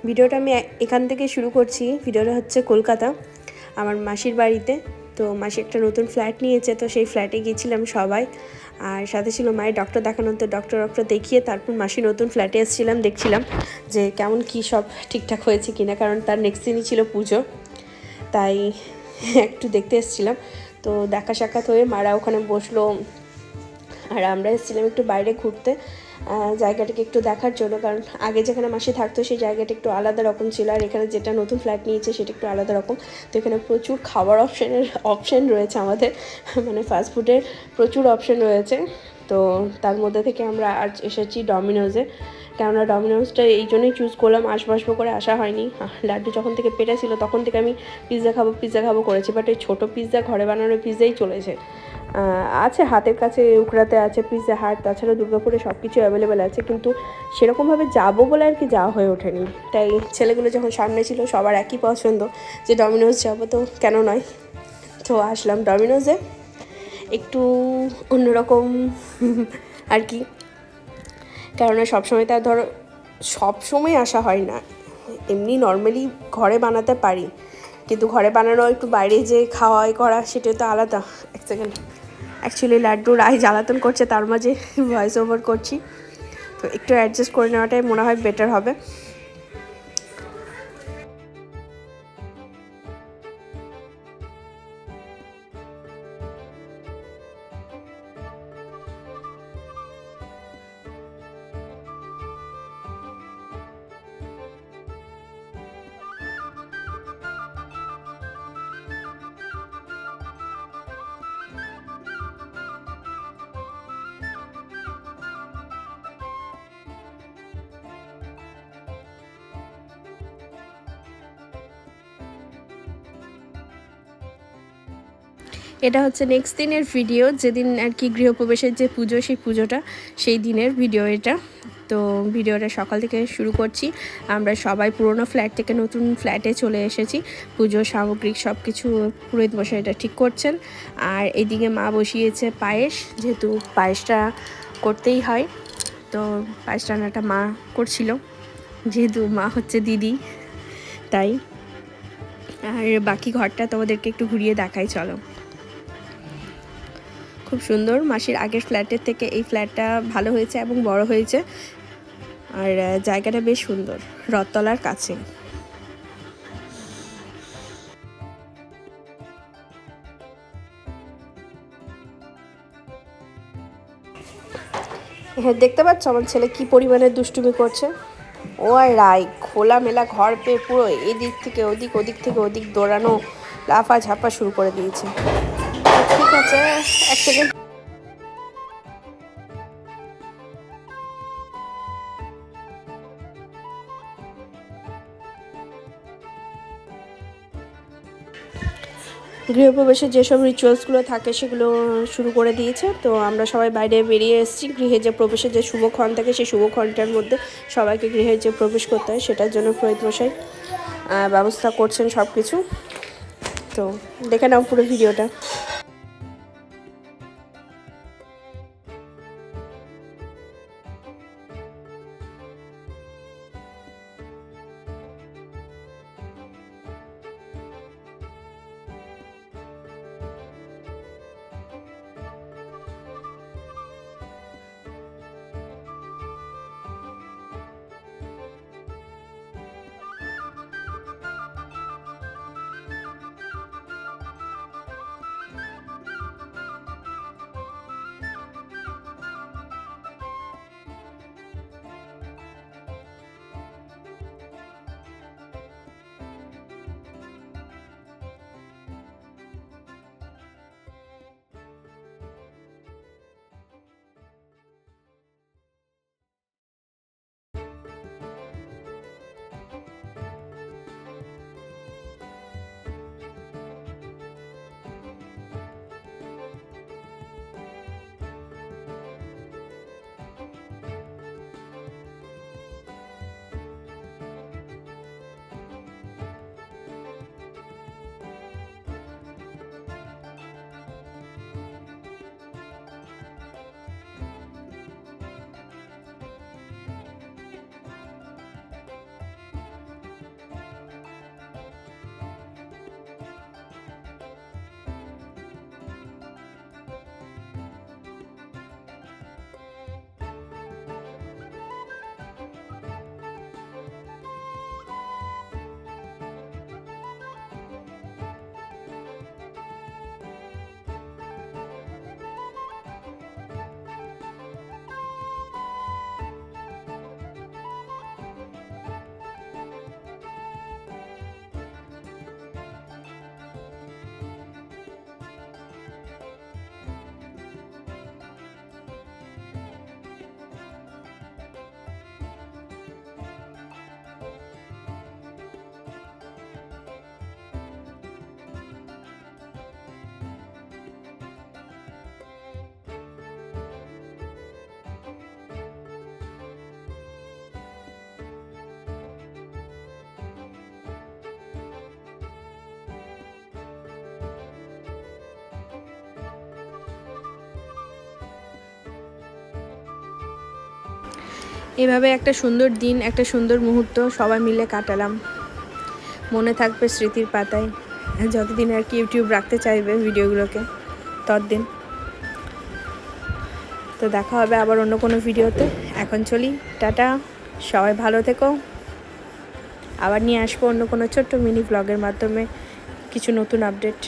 ভিডিওটা আমি এখান থেকে শুরু করছি। ভিডিওটা হচ্ছে কলকাতা, আমার মাসির বাড়িতে। তো মাসি একটা নতুন ফ্ল্যাট নিয়েছে, তো সেই ফ্ল্যাটে গিয়েছিলাম সবাই। আর সাথে ছিল মায়ের ডক্টর দেখানো, তো ডক্টর দেখিয়ে তারপর মাসি নতুন ফ্ল্যাটে এসেছিলাম, দেখছিলাম যে কেমন কি সব ঠিকঠাক হয়েছে কিনা, কারণ তার নেক্সট দিনই ছিল পুজো, তাই একটু দেখতে এসেছিলাম। তো দেখা সাক্ষাৎ হয়ে মারা ওখানে বসলো, আর আমরা এসেছিলাম একটু বাইরে ঘুরতে, জায়গাটাকে একটু দেখার জন্য। কারণ আগে যেখানে মাসি থাকতো সেই জায়গাটা একটু আলাদা রকম ছিল, আর এখানে যেটা নতুন ফ্ল্যাট নিয়েছে সেটা একটু আলাদা রকম। তো এখানে প্রচুর খাবার অপশান রয়েছে আমাদের, মানে ফাস্টফুডের প্রচুর অপশান রয়েছে। তো তার মধ্যে থেকে আমরা আজ এসেছি ডমিনোজে। কেননা ডমিনোজটা এই জন্যই চুজ করলাম, আসবো করে আসা হয়নি। লাড্ডু যখন থেকে পেটে ছিল তখন থেকে আমি পিৎজা খাবো করেছি, বাট এই ছোটো পিৎজা, ঘরে বানানো পিৎজাই চলেছে। আছে হাতের কাছে, উখড়াতে আছে পিৎজা হাট, তাছাড়া দুর্গাপুরে সব কিছু অ্যাভেলেবেল আছে, কিন্তু সেরকমভাবে যাবো বলে আর কি যাওয়া হয়ে ওঠেনি। তাই ছেলেগুলো যখন সামনে ছিল সবার একই পছন্দ যে ডমিনোজ যাবো, তো কেন নয়। তো আসলাম ডমিনোজে, একটু অন্যরকম আর কি, কেননা সবসময় তার ধরো সবসময় আসা হয় না। এমনি নর্মালি ঘরে বানাতে পারি, কিন্তু ঘরে বানানো একটু বাইরে যে খাওয়াই করা সেটা তো আলাদা। এক সেকেন্ড, অ্যাকচুয়ালি লাড্ডুর আই জ্বালাতন করছে, তার মাঝে ভয়েস ওভার করছি, তো একটু অ্যাডজাস্ট করে নেওয়াটাই মনে হয় বেটার হবে। এটা হচ্ছে নেক্সট দিনের ভিডিও, যেদিন আর কি গৃহপ্রবেশের যে পুজো, সেই পুজোটা, সেই দিনের ভিডিও এটা। তো ভিডিওটা সকাল থেকে শুরু করছি। আমরা সবাই পুরোনো ফ্ল্যাট থেকে নতুন ফ্ল্যাটে চলে এসেছি। পুজোর সামগ্রিক সব কিছু পুরোহিত মশাই এটা ঠিক করছেন। আর এদিকে মা বসিয়েছে পায়েস, যেহেতু পায়েসটা করতেই হয়, তো পায়েস রান্নাটা মা করছিল, যেহেতু মা হচ্ছে দিদি, তাই। আর বাকি ঘরটা তোমাদেরকে একটু ঘুরিয়ে দেখাই, চলো। খুব সুন্দর, মাসির আগের ফ্ল্যাটের থেকে এই ফ্ল্যাটটা ভালো হয়েছে এবং বড় হয়েছে, আর জায়গাটা বেশ সুন্দর, রথতলার কাছে। হ্যাঁ, দেখতে পাচ্ছ আমার ছেলে কি পরিমাণে দুষ্টুমি করছে। ও আর রাই খোলামেলা ঘর পেয়ে পুরো এদিক থেকে ওদিক, ওদিক থেকে ওদিক দৌড়ানো, লাফা ঝাপা শুরু করে দিয়েছে। ঠিক আছে, এক সেকেন্ড। গৃহপ্রবেশে যেসব রিচুয়ালসগুলো থাকে সেগুলো শুরু করে দিয়েছে। তো আমরা সবাই বাইরে বেরিয়ে এসেছি। গৃহে যে প্রবেশের যে শুভক্ষণ থাকে, সেই শুভক্ষণটার মধ্যে সবাইকে গৃহে যে প্রবেশ করতে হয় সেটার জন্য পুরোহিত মশাই ব্যবস্থা করছেন সব কিছু। তো দেখে নাও পুরো ভিডিওটা। এভাবে একটা সুন্দর দিন, একটা সুন্দর মুহূর্ত সবাই মিলে কাটালাম, মনে থাকবে স্মৃতির পাতায় যতদিন আর কি ইউটিউব রাখতে চাইবে ভিডিওগুলোকে ততদিন। তো দেখা হবে আবার অন্য কোনো ভিডিওতে। এখন চলি, টাটা, সবাই ভালো থেকো। আবার নিয়ে আসবো অন্য কোনো ছোট্ট মিনি ব্লগের মাধ্যমে কিছু নতুন আপডেট।